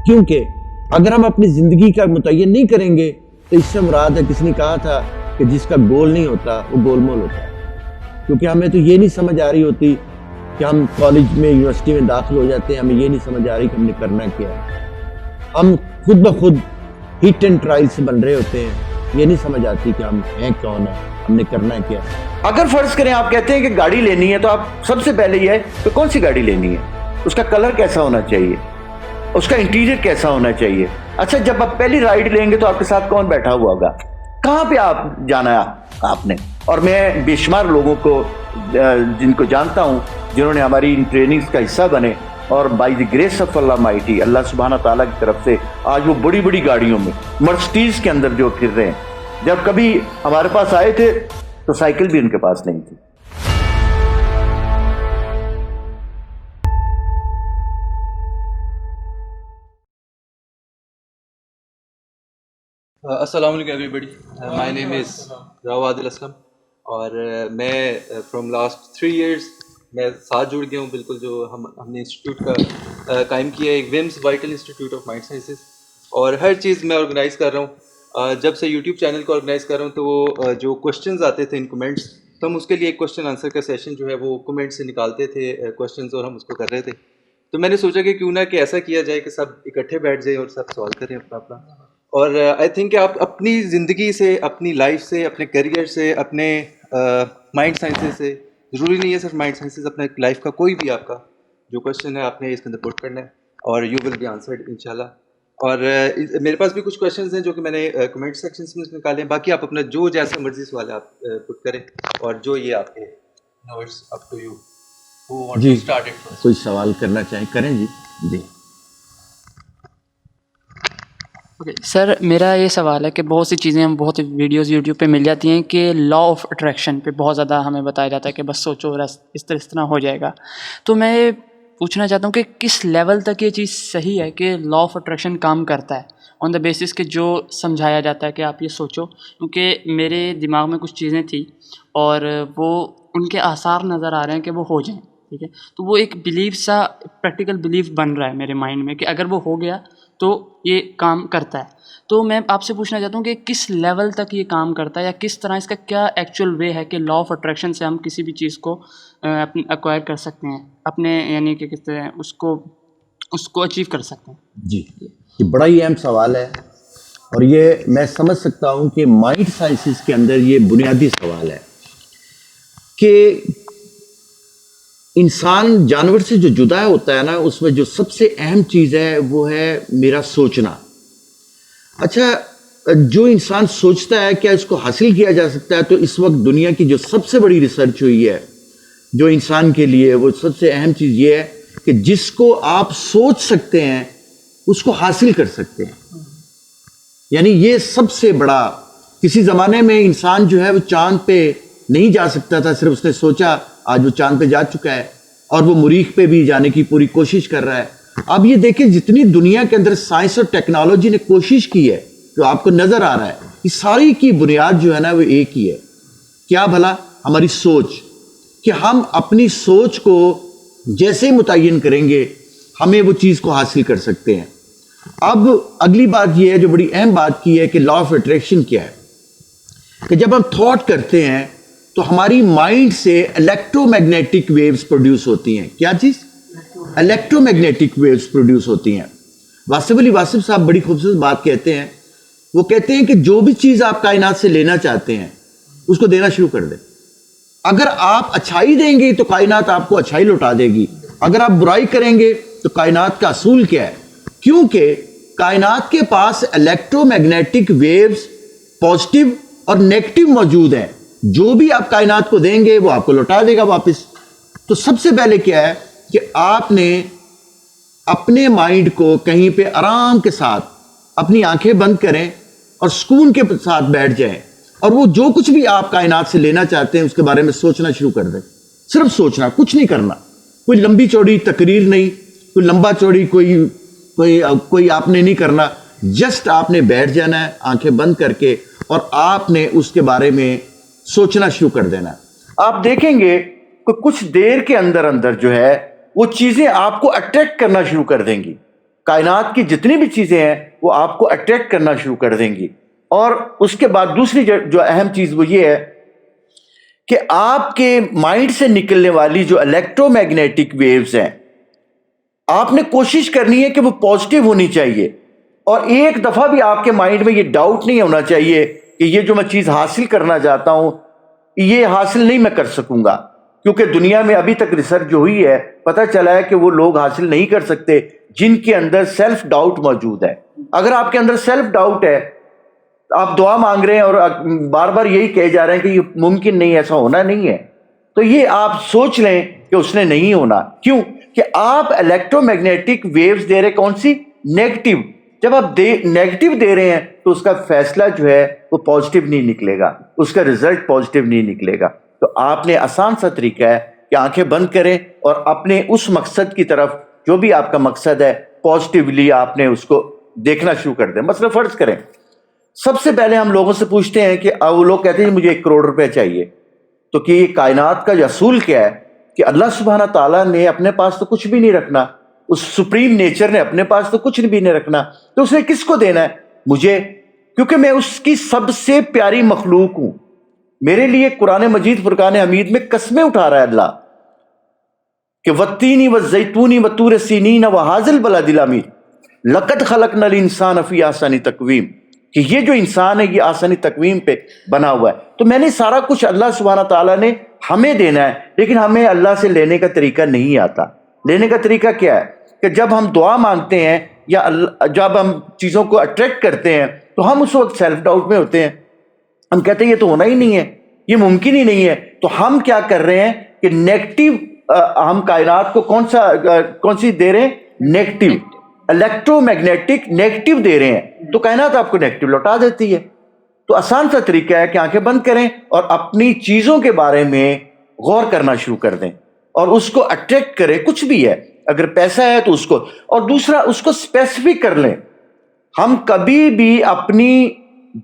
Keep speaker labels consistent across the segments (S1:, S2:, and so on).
S1: کیونکہ اگر ہم اپنی زندگی کا متعین نہیں کریں گے تو اس سے مراد ہے، کسی نے کہا تھا کہ جس کا گول نہیں ہوتا وہ گول مول ہوتا ہے. کیونکہ ہمیں تو یہ نہیں سمجھ آ رہی ہوتی کہ ہم کالج میں یونیورسٹی میں داخل ہو جاتے ہیں، ہمیں یہ نہیں سمجھ آ رہی کہ ہم نے کرنا کیا ہے. ہم خود بخود ہٹ اینڈ ٹرائل سے بن رہے ہوتے ہیں، یہ نہیں سمجھ آتی کہ ہم ہیں کون ہیں، ہم نے کرنا کیا ہے.
S2: اگر فرض کریں آپ کہتے ہیں کہ گاڑی لینی ہے تو آپ سب سے پہلے یہ ہے کہ کون سی گاڑی لینی ہے، اس کا کلر کیسا ہونا چاہیے، اس کا انٹیریئر کیسا ہونا چاہیے. اچھا جب آپ پہلی رائڈ لیں گے تو آپ کے ساتھ کون بیٹھا ہوا ہوگا، کہاں پہ آپ جانا ہے آپ نے. اور میں بے شمار لوگوں کو جن کو جانتا ہوں جنہوں نے ہماری ان ٹریننگز کا حصہ بنے اور by the grace of Allah mighty, Allah سبحانہ تعالیٰ کی طرف سے آج وہ بڑی بڑی گاڑیوں میں مرسڈیز کے اندر جو پھر رہے ہیں. جب کبھی ہمارے پاس آئے تھے تو سائیکل بھی ان کے پاس نہیں تھی.
S3: السلام علیکم ایوری بڈی، مائی نیم از راو عادل اسلم، اور میں فرام لاسٹ 3 ایئرس میں ساتھ جڑ گیا ہوں بالکل جو ہم نے انسٹیٹیوٹ کا قائم کیا ہے، ایک ومز vital institute of mind sciences, اور ہر چیز میں آرگنائز کر رہا ہوں. جب سے یوٹیوب چینل کو آرگنائز کر رہا ہوں تو وہ جو کوشچنز آتے تھے ان کمنٹس، تو ہم اس کے لیے ایک کوشچن آنسر کا سیشن جو ہے وہ کمنٹ سے نکالتے تھے کوشچنز، اور ہم اس کو کر رہے تھے. تو میں نے سوچا کہ کیوں نہ کہ ایسا کیا جائے کہ سب اکٹھے بیٹھ جائیں اور سب سوال کریں اپنا اپنا. اور آئی تھنک کہ آپ اپنی زندگی سے، اپنی لائف سے، اپنے کیریئر سے، اپنے مائنڈ سائنسز سے، ضروری نہیں ہے صرف مائنڈ سائنسز، اپنے لائف کا کوئی بھی آپ کا جو کوشچن ہے آپ نے اس کے اندر پٹ کرنا ہے اور یو ول بی آنسرڈ انشاءاللہ. اور میرے پاس بھی کچھ کوشچنز ہیں جو کہ میں نے کمنٹ سیکشنس میں نکالے ہیں. باقی آپ اپنا جو جیسا مرضی سوال آپ پٹ کریں، اور جو یہ آپ کے نوٹس اپ ٹو یو.
S1: جی کوئی سوال کرنا چاہیں کریں. جی جی
S4: اوکے سر، میرا یہ سوال ہے کہ بہت سی چیزیں ہم بہت ویڈیوز یوٹیوب پہ مل جاتی ہیں کہ لا آف اٹریکشن پہ بہت زیادہ ہمیں بتایا جاتا ہے کہ بس سوچو اس طرح ہو جائے گا. تو میں پوچھنا چاہتا ہوں کہ کس لیول تک یہ چیز صحیح ہے کہ لا آف اٹریکشن کام کرتا ہے آن دا بیسس کہ جو سمجھایا جاتا ہے کہ آپ یہ سوچو. کیونکہ میرے دماغ میں کچھ چیزیں تھیں اور وہ ان کے آثار نظر آ رہے ہیں کہ وہ ہو جائیں، ٹھیک ہے. تو وہ ایک بلیف سا، پریکٹیکل بلیف بن رہا ہے میرے مائنڈ میں کہ اگر وہ ہو گیا تو یہ کام کرتا ہے. تو میں آپ سے پوچھنا چاہتا ہوں کہ کس لیول تک یہ کام کرتا ہے، یا کس طرح اس کا کیا ایکچوئل وے ہے کہ لا آف اٹریکشن سے ہم کسی بھی چیز کو ایکوائر کر سکتے ہیں اپنے، یعنی کہ کس طرح اس کو اچیو کر سکتے ہیں.
S1: جی یہ بڑا ہی اہم سوال ہے، اور یہ میں سمجھ سکتا ہوں کہ مائنڈ سائنسز کے اندر یہ بنیادی سوال ہے کہ انسان جانور سے جو جدا ہوتا ہے نا، اس میں جو سب سے اہم چیز ہے وہ ہے میرا سوچنا. اچھا جو انسان سوچتا ہے کیا اس کو حاصل کیا جا سکتا ہے؟ تو اس وقت دنیا کی جو سب سے بڑی ریسرچ ہوئی ہے جو انسان کے لیے، وہ سب سے اہم چیز یہ ہے کہ جس کو آپ سوچ سکتے ہیں اس کو حاصل کر سکتے ہیں. یعنی یہ سب سے بڑا، کسی زمانے میں انسان جو ہے وہ چاند پہ نہیں جا سکتا تھا، صرف اس نے سوچا، آج وہ چاند پہ جا چکا ہے اور وہ مریخ پہ بھی جانے کی پوری کوشش کر رہا ہے. اب یہ دیکھیں جتنی دنیا کے اندر سائنس اور ٹیکنالوجی نے کوشش کی ہے جو آپ کو نظر آ رہا ہے، یہ ساری کی بنیاد جو ہے نا وہ ایک ہی ہے. کیا بھلا؟ ہماری سوچ، کہ ہم اپنی سوچ کو جیسے متعین کریں گے ہمیں وہ چیز کو حاصل کر سکتے ہیں. اب اگلی بات یہ ہے جو بڑی اہم بات کی ہے کہ لا آف اٹریکشن کیا ہے، کہ جب ہم تھاٹ کرتے ہیں تو ہماری مائنڈ سے الیکٹرو میگنیٹک ویوز پروڈیوس ہوتی ہیں. کیا چیز؟ الیکٹرو میگنیٹک ویوز پروڈیوس ہوتی ہیں. واصف علی واصف صاحب بڑی خوبصورت بات کہتے ہیں، وہ کہتے ہیں کہ جو بھی چیز آپ کائنات سے لینا چاہتے ہیں اس کو دینا شروع کر دیں. اگر آپ اچھائی دیں گے تو کائنات آپ کو اچھائی لوٹا دے گی، اگر آپ برائی کریں گے تو کائنات کا اصول کیا ہے؟ کیونکہ کائنات کے پاس الیکٹرو میگنیٹک ویوز پازیٹیو اور نیگیٹو موجود ہیں. جو بھی آپ کائنات کو دیں گے وہ آپ کو لوٹا دے گا واپس. تو سب سے پہلے کیا ہے کہ آپ نے اپنے مائنڈ کو کہیں پہ آرام کے ساتھ اپنی آنکھیں بند کریں اور سکون کے ساتھ بیٹھ جائیں، اور وہ جو کچھ بھی آپ کائنات سے لینا چاہتے ہیں اس کے بارے میں سوچنا شروع کر دیں. صرف سوچنا، کچھ نہیں کرنا، کوئی لمبی چوڑی تقریر نہیں، کوئی لمبا چوڑی کوئی آپ نے نہیں کرنا. جسٹ آپ نے بیٹھ جانا ہے آنکھیں بند کر کے، اور آپ نے اس کے بارے میں سوچنا شروع کر دینا.
S2: آپ دیکھیں گے کہ کچھ دیر کے اندر جو ہے وہ چیزیں آپ کو اٹریکٹ کرنا شروع کر دیں گی. کائنات کی جتنی بھی چیزیں ہیں وہ آپ کو اٹریکٹ کرنا شروع کر دیں گی. اور اس کے بعد دوسری جو اہم چیز وہ یہ ہے کہ آپ کے مائنڈ سے نکلنے والی جو الیکٹرو میگنیٹک ویوز ہیں آپ نے کوشش کرنی ہے کہ وہ پازیٹیو ہونی چاہیے. اور ایک دفعہ بھی آپ کے مائنڈ میں یہ ڈاؤٹ نہیں ہونا چاہیے کہ یہ جو میں چیز حاصل کرنا چاہتا ہوں یہ حاصل نہیں میں کر سکوں گا. کیونکہ دنیا میں ابھی تک ریسرچ جو ہوئی ہے پتہ چلا ہے کہ وہ لوگ حاصل نہیں کر سکتے جن کے اندر سیلف ڈاؤٹ موجود ہے. اگر آپ کے اندر سیلف ڈاؤٹ ہے، آپ دعا مانگ رہے ہیں اور بار بار یہی کہے جا رہے ہیں کہ یہ ممکن نہیں، ایسا ہونا نہیں ہے، تو یہ آپ سوچ لیں کہ اس نے نہیں ہونا. کیوں کہ آپ الیکٹرو میگنیٹک ویوز دے رہے، کون سی؟ نیگیٹو. جب آپ نیگیٹو دے رہے ہیں تو اس کا فیصلہ جو ہے وہ پازیٹیو نہیں نکلے گا، اس کا رزلٹ پازیٹیو نہیں نکلے گا. تو آپ نے آسان سا طریقہ ہے کہ آنکھیں بند کریں اور اپنے اس مقصد کی طرف، جو بھی آپ کا مقصد ہے، پازیٹیولی آپ نے اس کو دیکھنا شروع کر دیں. مثلا فرض کریں سب سے پہلے ہم لوگوں سے پوچھتے ہیں کہ وہ لوگ کہتے ہیں مجھے 1 کروڑ روپے چاہیے. تو کہ یہ کائنات کا جو اصول کیا ہے کہ اللہ سبحانہ تعالیٰ نے اپنے پاس تو کچھ بھی نہیں رکھنا، اس سپریم نیچر نے اپنے پاس تو کچھ بھی نہیں رکھنا، تو اس نے کس کو دینا ہے؟ مجھے، کیونکہ میں اس کی سب سے پیاری مخلوق ہوں. میرے لیے قرآن مجید فرقان حمید میں قسمیں اٹھا رہا ہے اللہ کہ والتین والزیتون وطور سینین وہذا البلد الامین لقد خلقنا الانسان فی احسن تقویم، کہ یہ جو انسان ہے یہ آسانی تقویم پہ بنا ہوا ہے. تو میں نے سارا کچھ اللہ سبحانہ تعالیٰ نے ہمیں دینا ہے، لیکن ہمیں اللہ سے لینے کا طریقہ نہیں آتا. لینے کا طریقہ کیا ہے کہ جب ہم دعا مانگتے ہیں یا جب ہم چیزوں کو اٹریکٹ کرتے ہیں تو ہم اس وقت سیلف ڈاؤٹ میں ہوتے ہیں. ہم کہتے ہیں یہ تو ہونا ہی نہیں ہے، یہ ممکن ہی نہیں ہے. تو ہم کیا کر رہے ہیں کہ نیگیٹو، ہم کائنات کو کون سی دے رہے ہیں؟ نیگیٹو، الیکٹرو میگنیٹک نیگیٹو دے رہے ہیں، تو کائنات آپ کو نیگیٹو لوٹا دیتی ہے. تو آسان سا طریقہ ہے کہ آنکھیں بند کریں اور اپنی چیزوں کے بارے میں غور کرنا شروع کر دیں اور اس کو اٹریکٹ کریں. کچھ بھی ہے، اگر پیسہ ہے تو اس کو، اور دوسرا اس کو اسپیسیفک کر لیں. ہم کبھی بھی اپنی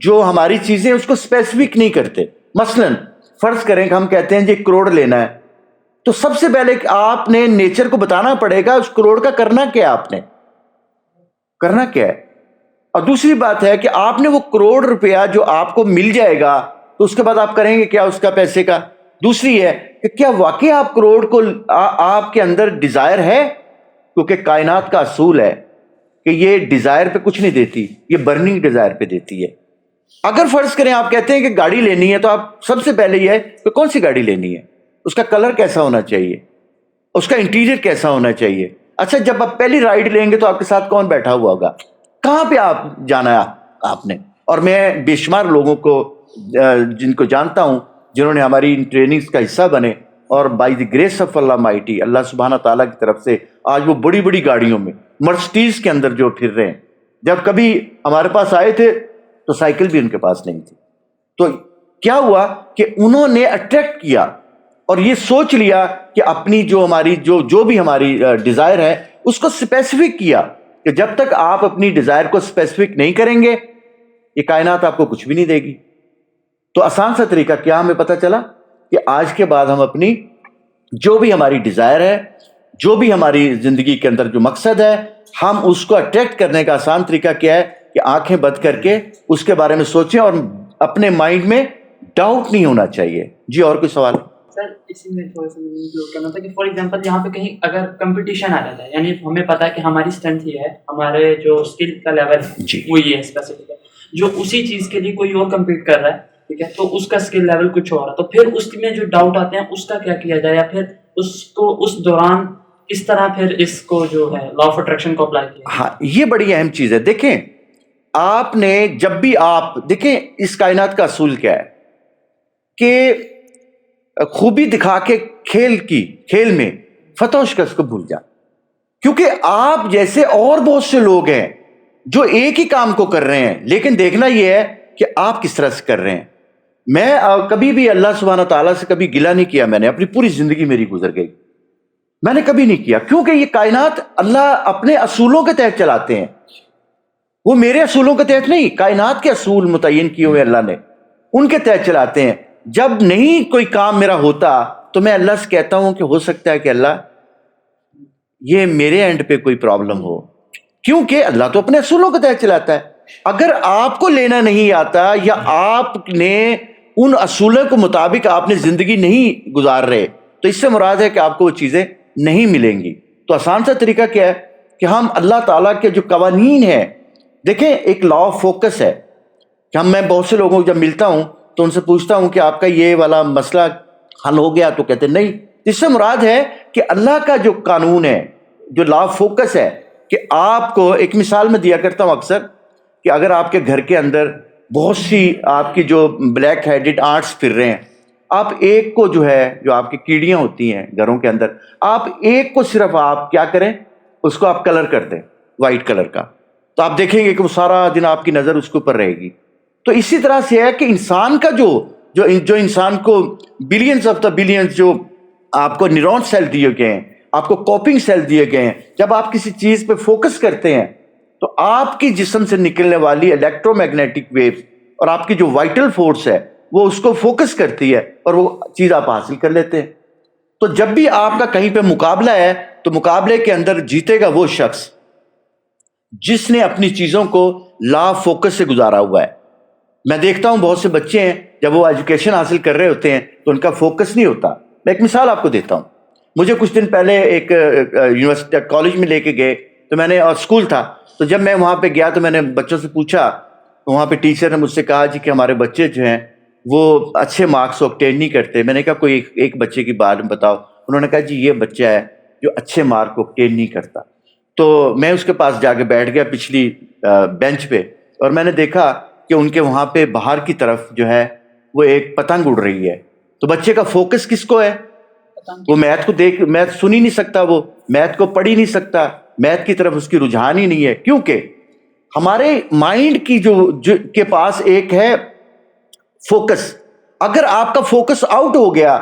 S2: جو ہماری چیزیں اس کو اسپیسیفک نہیں کرتے. مثلا فرض کریں کہ ہم کہتے ہیں 1 کروڑ لینا ہے، تو سب سے پہلے آپ نے نیچر کو بتانا پڑے گا اس کروڑ کا کرنا کیا ہے، آپ نے کرنا کیا ہے. اور دوسری بات ہے کہ آپ نے وہ 1 کروڑ روپیہ جو آپ کو مل جائے گا تو اس کے بعد آپ کریں گے کیا اس کا پیسے کا. دوسری ہے کہ کیا واقعی آپ کروڑ کو آپ کے اندر ڈیزائر ہے، کیونکہ کائنات کا اصول ہے کہ یہ ڈیزائر پہ کچھ نہیں دیتی، یہ برننگ ڈیزائر پہ دیتی ہے. اگر فرض کریں آپ کہتے ہیں کہ گاڑی لینی ہے تو آپ سب سے پہلے یہ ہے کہ کون سی گاڑی لینی ہے، اس کا کلر کیسا ہونا چاہیے، اس کا انٹیریئر کیسا ہونا چاہیے. اچھا جب آپ پہلی رائڈ لیں گے تو آپ کے ساتھ کون بیٹھا ہوا ہوگا، کہاں پہ آپ جانا ہے آپ نے. اور میں بے شمار لوگوں کو جن کو جانتا ہوں جنہوں نے ہماری ان ٹریننگز کا حصہ بنے اور by the grace of Allah mighty, Allah سبحانہ تعالیٰ کی طرف سے آج وہ بڑی بڑی گاڑیوں میں مرسڈیز کے اندر جو پھر رہے ہیں. جب کبھی ہمارے پاس آئے تھے تو سائیکل بھی ان کے پاس نہیں تھی. تو کیا ہوا کہ انہوں نے اٹریکٹ کیا اور یہ سوچ لیا کہ اپنی جو ہماری جو بھی ہماری ڈیزائر ہے اس کو اسپیسیفک کیا کہ جب تک آپ اپنی ڈیزائر کو اسپیسیفک نہیں کریں گے یہ کائنات آپ کو کچھ بھی نہیں دے گی. تو آسان سا طریقہ کیا ہمیں پتہ چلا کہ آج کے بعد ہم اپنی جو بھی ہماری ڈیزائر ہے، جو بھی ہماری زندگی کے اندر جو مقصد ہے، ہم اس کو اٹریکٹ کرنے کا آسان طریقہ کیا ہے کہ آنکھیں بند کر کے اس کے بارے میں سوچیں اور اپنے مائنڈ میں ڈاؤٹ نہیں ہونا چاہیے. جی اور کوئی سوال؟
S4: سر اسی میں تھوڑا سا انکلوڈ کرنا تھا کہ فار ایگزامپل یہاں پہ کہیں اگر کمپٹیشن آ جاتا ہے، یعنی ہمیں پتا ہے کہ ہماری اسٹرینتھ یہ ہے، ہمارے جو اسکل کا لیول ہے وہ یہ ہے اسپیسیفک ہے، جو اسی چیز کے لیے کوئی اور کمپیٹ کر رہا ہے، ٹھیک ہے، تو اس کا اسکل لیول کچھ اور ہے، تو پھر اس میں جو ڈاؤٹ آتے ہیں اس کا کیا کیا جائے، یا پھر اس کو اس دوران اس طرح پھر اس کو جو ہے لا آف اٹریکشن کو اپلائی کیا.
S2: ہاں یہ بڑی اہم چیز ہے. دیکھیں آپ نے جب بھی آپ دیکھیں اس کائنات کا اصول کیا ہے کہ خوبی دکھا کے کھیل میں فتح و شکست کو بھول جا. کیونکہ آپ جیسے اور بہت سے لوگ ہیں جو ایک ہی کام کو کر رہے ہیں، لیکن دیکھنا یہ ہے کہ آپ کس طرح سے کر رہے ہیں. میں کبھی بھی اللہ سبحانہ تعالیٰ سے کبھی گلہ نہیں کیا. میں نے اپنی پوری زندگی میری گزر گئی، میں نے کبھی نہیں کیا، کیونکہ یہ کائنات اللہ اپنے اصولوں کے تحت چلاتے ہیں. وہ میرے اصولوں کے تحت نہیں، کائنات کے اصول متعین کیے ہوئے اللہ نے ان کے تحت چلاتے ہیں. جب نہیں کوئی کام میرا ہوتا تو میں اللہ سے کہتا ہوں کہ ہو سکتا ہے کہ اللہ یہ میرے اینڈ پہ کوئی پرابلم ہو، کیونکہ اللہ تو اپنے اصولوں کے تحت چلاتا ہے. اگر آپ کو لینا نہیں آتا یا آپ نے ان اصولوں کے مطابق آپ نے زندگی نہیں گزار رہے تو اس سے مراد ہے کہ آپ کو وہ چیزیں نہیں ملیں گی. تو آسان سا طریقہ کیا ہے کہ ہم اللہ تعالیٰ کے جو قوانین ہیں, دیکھیں ایک لا آف فوکس ہے کہ میں بہت سے لوگوں کو جب ملتا ہوں تو ان سے پوچھتا ہوں کہ آپ کا یہ والا مسئلہ حل ہو گیا, تو کہتے ہیں نہیں. اس سے مراد ہے کہ اللہ کا جو قانون ہے, جو لا آف فوکس ہے, کہ آپ کو ایک مثال میں دیا کرتا ہوں اکثر کہ اگر آپ کے گھر کے اندر بہت سی آپ کی جو بلیک ہیڈڈ آنٹس پھر رہے ہیں, آپ ایک کو جو ہے, جو آپ کی کیڑیاں ہوتی ہیں گھروں کے اندر, آپ ایک کو صرف آپ کیا کریں, اس کو آپ کلر کر دیں وائٹ کلر کا, تو آپ دیکھیں گے کہ وہ سارا دن آپ کی نظر اس کے اوپر رہے گی. تو اسی طرح سے ہے کہ انسان کا جو انسان کو بلینز آف دا بلینز جو آپ کو نیورون سیل دیے گئے ہیں, آپ کو کوپنگ سیل دیے گئے ہیں, جب آپ کسی چیز پہ فوکس کرتے ہیں تو آپ کی جسم سے نکلنے والی الیکٹرو میگنیٹک ویوز اور آپ کی جو وائٹل فورس ہے وہ اس کو فوکس کرتی ہے اور وہ چیز آپ حاصل کر لیتے ہیں. تو جب بھی آپ کا کہیں پہ مقابلہ ہے تو مقابلے کے اندر جیتے گا وہ شخص جس نے اپنی چیزوں کو لا فوکس سے گزارا ہوا ہے. میں دیکھتا ہوں بہت سے بچے ہیں جب وہ ایجوکیشن حاصل کر رہے ہوتے ہیں تو ان کا فوکس نہیں ہوتا. میں ایک مثال آپ کو دیتا ہوں. مجھے کچھ دن پہلے ایک یونیورسٹی کالج میں لے کے گئے تو میں نے, اور اسکول تھا, تو جب میں وہاں پہ گیا تو میں نے بچوں سے پوچھا, تو وہاں پہ ٹیچر نے مجھ سے کہا جی کہ ہمارے بچے جو ہیں وہ اچھے مارکس آبٹین نہیں کرتے. میں نے کہا کوئی ایک بچے کی بات بتاؤ. انہوں نے کہا جی یہ بچہ ہے جو اچھے مارک آبٹین نہیں کرتا. تو میں اس کے پاس جا کے بیٹھ گیا پچھلی بینچ پہ, اور میں نے دیکھا کہ ان کے وہاں پہ باہر کی طرف جو ہے وہ ایک پتنگ اڑ رہی ہے. تو بچے کا فوکس کس کو ہے, وہ میتھ کو میتھ سن ہی نہیں سکتا, وہ میتھ کو پڑھ ہی نہیں سکتا, میتھ کی طرف اس کی رجحان ہی نہیں ہے. کیونکہ ہمارے مائنڈ کی جو کے پاس ایک ہے فوکس. اگر آپ کا فوکس آؤٹ ہو گیا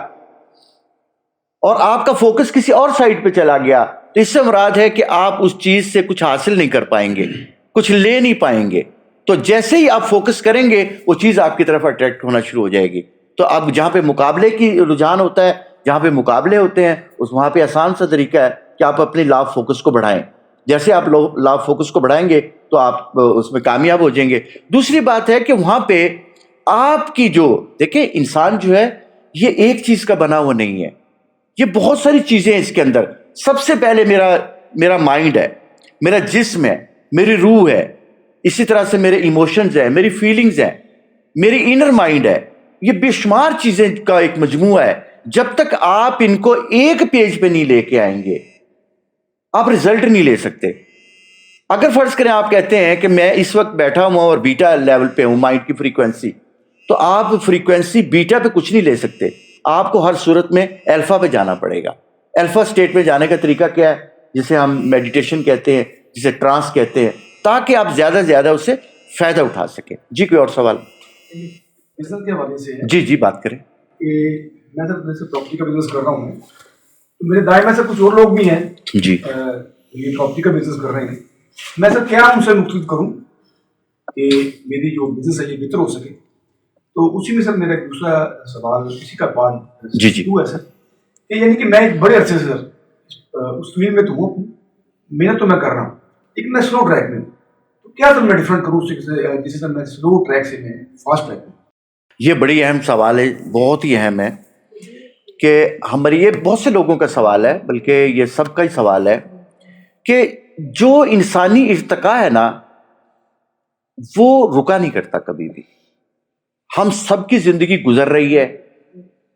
S2: اور آپ کا فوکس کسی اور سائڈ پہ چلا گیا تو اس سے مراد ہے کہ آپ اس چیز سے کچھ حاصل نہیں کر پائیں گے, کچھ لے نہیں پائیں گے. تو جیسے ہی آپ فوکس کریں گے وہ چیز آپ کی طرف اٹریکٹ ہونا شروع ہو جائے گی. تو اب جہاں پہ مقابلے کی رجحان ہوتا ہے, جہاں پہ مقابلے ہوتے ہیں, وہاں پہ آسان سا طریقہ ہے کہ آپ اپنی لا آف فوکس کو بڑھائیں. جیسے آپ لا آف فوکس کو بڑھائیں گے تو آپ اس میں کامیاب ہو جائیں گے. دوسری بات ہے کہ وہاں پہ آپ کی جو, دیکھیں انسان جو ہے یہ ایک چیز کا بنا ہوا نہیں ہے, یہ بہت ساری چیزیں ہیں اس کے اندر. سب سے پہلے میرا مائنڈ ہے, میرا جسم ہے, میری روح ہے, اسی طرح سے میرے ایموشنز ہیں, میری فیلنگز ہیں, میری انر مائنڈ ہے. یہ بے شمار چیزیں کا ایک مجموعہ ہے. جب تک آپ ان کو ایک پیج پہ نہیں لے کے آئیں گے آپ رزلٹ نہیں لے سکتے. اگر فرض کریں آپ کہتے ہیں کہ میں اس وقت بیٹھا ہوں اور بیٹا لیول پہ ہوں, مائنڈ کی فریکوینسی, تو آپ فریکوینسی بیٹا پہ کچھ نہیں لے سکتے. آپ کو ہر صورت میں الفا پہ جانا پڑے گا. الفا سٹیٹ میں جانے کا طریقہ کیا ہے, جسے ہم میڈیٹیشن کہتے ہیں, جسے ٹرانس کہتے ہیں, تاکہ آپ زیادہ سے زیادہ اس سے فائدہ اٹھا سکیں. جی کوئی اور سوال؟
S5: بزنس کے حوالے سے
S2: جی جی بات کریں.
S5: میں جیسے پراپرٹی کا بزنس کر رہا ہوں, تو میرے دائیں میں سے کچھ اور لوگ بھی ہیں
S2: جی
S5: یہ پراپرٹی کا بزنس کر رہے ہیں. میں سر کیا ان سے مختلف کروں کہ میری جو بزنس ہے یہ بہتر ہو سکے. تو اسی میں سر میرا ایک دوسرا سوال اسی کا پارٹ
S2: جی جی
S5: ہے سر, کہ یعنی کہ میں ایک بڑے عرصے سے سر اس فیلڈ میں تو ہوں, محنت تو میں کر رہا ہوں, لیکن میں سلو ٹریک میں ہوں. تو کیا سر میں ڈفرینٹ کروں اس سے, جیسے سر میں سلو ٹریک سے میں فاسٹ ٹریک میں.
S2: یہ بڑی اہم سوال ہے, بہت ہی اہم ہے, کہ ہماری یہ بہت سے لوگوں کا سوال ہے, بلکہ یہ سب کا ہی سوال ہے کہ جو انسانی ارتقاء ہے نا وہ رکا نہیں کرتا کبھی بھی. ہم سب کی زندگی گزر رہی ہے,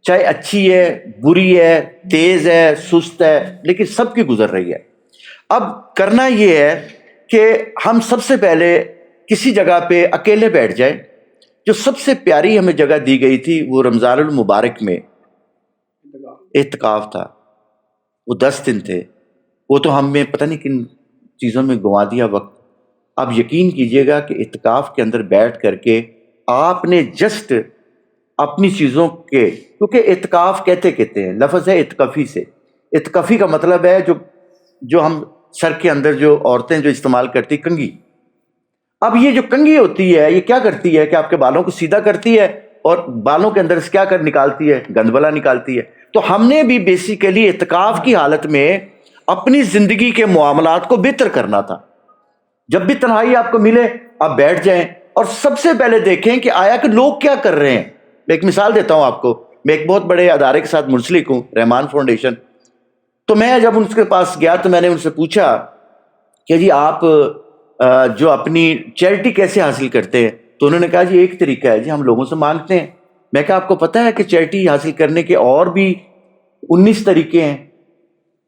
S2: چاہے اچھی ہے, بری ہے, تیز ہے, سست ہے, لیکن سب کی گزر رہی ہے. اب کرنا یہ ہے کہ ہم سب سے پہلے کسی جگہ پہ اکیلے بیٹھ جائیں. جو سب سے پیاری ہمیں جگہ دی گئی تھی وہ رمضان المبارک میں اعتکاف تھا. وہ 10 دن تھے, وہ تو ہم میں پتہ نہیں کن چیزوں میں گنوا دیا وقت. آپ یقین کیجئے گا کہ اعتکاف کے اندر بیٹھ کر کے آپ نے جسٹ اپنی چیزوں کے, کیونکہ اعتکاف کہتے ہیں, لفظ ہے اعتکافی سے. اعتکافی کا مطلب ہے جو ہم سر کے اندر جو عورتیں جو استعمال کرتی کنگھی. اب یہ جو کنگھی ہوتی ہے یہ کیا کرتی ہے کہ آپ کے بالوں کو سیدھا کرتی ہے اور بالوں کے اندر سے کیا کر نکالتی ہے, گند بلا نکالتی ہے. تو ہم نے بھی بیسیکلی اعتکاف کی حالت میں اپنی زندگی کے معاملات کو بہتر کرنا تھا. جب بھی تنہائی آپ کو ملے آپ بیٹھ جائیں اور سب سے پہلے دیکھیں کہ آیا کہ لوگ کیا کر رہے ہیں. میں ایک مثال دیتا ہوں آپ کو. میں ایک بہت بڑے ادارے کے ساتھ منسلک ہوں, رحمان فاؤنڈیشن. تو میں جب ان کے پاس گیا تو میں نے ان سے پوچھا کہ جی آپ جو اپنی چیریٹی کیسے حاصل کرتے ہیں؟ تو انہوں نے کہا جی ایک طریقہ ہے جی ہم لوگوں سے مانگتے ہیں. میں کہا آپ کو پتہ ہے کہ چیریٹی حاصل کرنے کے اور بھی 19 طریقے ہیں,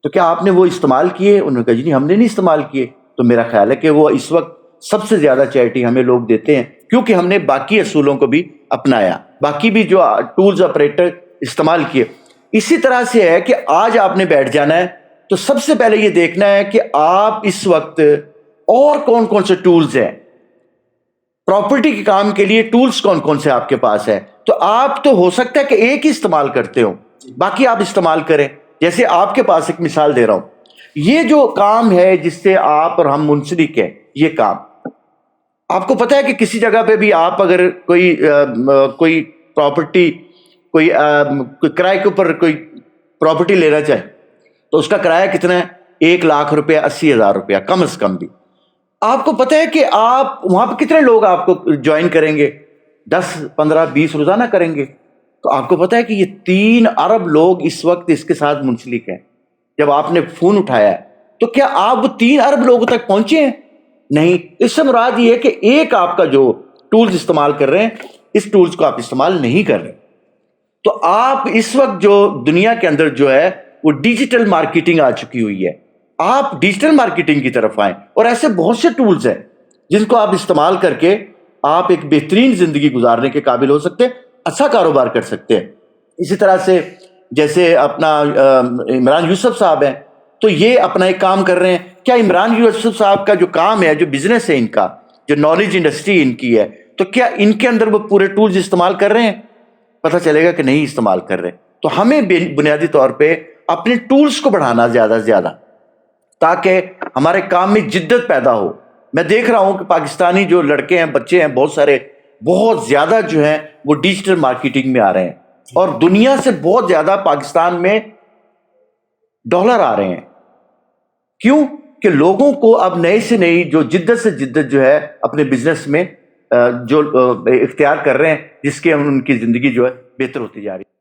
S2: تو کیا آپ نے وہ استعمال کیے؟ انہوں نے کہا جی نہیں ہم نے نہیں استعمال کیے. تو میرا خیال ہے کہ وہ اس وقت سب سے زیادہ چیریٹی ہمیں لوگ دیتے ہیں کیونکہ ہم نے باقی اصولوں کو بھی اپنایا, باقی بھی جو ٹولز آپریٹر استعمال کیے. اسی طرح سے ہے کہ آج آپ نے بیٹھ جانا ہے تو سب سے پہلے یہ دیکھنا ہے کہ آپ اس وقت اور کون کون سے ٹولز ہیں, پراپرٹی کے کام کے لیے ٹولز کون کون سے آپ کے پاس ہیں. تو آپ تو ہو سکتا ہے کہ ایک ہی استعمال کرتے ہو, باقی آپ استعمال کریں. جیسے آپ کے پاس ایک مثال دے رہا ہوں, یہ جو کام ہے جس سے آپ اور ہم منسلک ہیں, یہ کام آپ کو پتہ ہے کہ کسی جگہ پہ بھی آپ اگر کوئی پراپرٹی کوئی کرائے کے اوپر کوئی پراپرٹی لینا چاہے تو اس کا کرایہ کتنا ہے؟ 1,00,000 روپیہ, 80,000 روپیہ کم از کم بھی. آپ کو پتہ ہے کہ آپ وہاں پہ کتنے لوگ آپ کو جوائن کریں گے؟ 10 15 20 روزانہ کریں گے. تو آپ کو پتہ ہے کہ یہ 3 ارب لوگ اس وقت اس کے ساتھ منسلک ہیں. جب آپ نے فون اٹھایا ہے تو کیا آپ وہ 3 ارب لوگوں تک پہنچے ہیں؟ نہیں. اس سے مراد یہ ہے کہ ایک آپ کا جو ٹولز استعمال کر رہے ہیں اس ٹولز کو آپ استعمال نہیں کر رہے. تو آپ اس وقت جو دنیا کے اندر جو ہے وہ ڈیجیٹل مارکیٹنگ آ چکی ہوئی ہے, آپ ڈیجیٹل مارکیٹنگ کی طرف آئیں. اور ایسے بہت سے ٹولز ہیں جن کو آپ استعمال کر کے آپ ایک بہترین زندگی گزارنے کے قابل ہو سکتے ہیں, اچھا کاروبار کر سکتے ہیں. اسی طرح سے جیسے اپنا عمران یوسف صاحب ہیں تو یہ اپنا ایک کام کر رہے ہیں. کیا عمران یوسف صاحب کا جو کام ہے, جو بزنس ہے ان کا, جو نالج انڈسٹری ان کی ہے, تو کیا ان کے اندر وہ پورے ٹولز استعمال کر رہے ہیں؟ پتہ چلے گا کہ نہیں استعمال کر رہے. تو ہمیں بنیادی طور پہ اپنے ٹولز کو بڑھانا زیادہ سے زیادہ تاکہ ہمارے کام میں جدت پیدا ہو. میں دیکھ رہا ہوں کہ پاکستانی جو لڑکے ہیں, بچے ہیں, بہت سارے بہت زیادہ جو ہیں وہ ڈیجیٹل مارکیٹنگ میں آ رہے ہیں اور دنیا سے بہت زیادہ پاکستان میں ڈالر آ رہے ہیں. کیوں؟ کہ لوگوں کو اب نئے سے نئی جو جدت سے جدت جو ہے اپنے بزنس میں جو اختیار کر رہے ہیں, جس کے ان کی زندگی جو ہے بہتر ہوتی جا رہی ہے.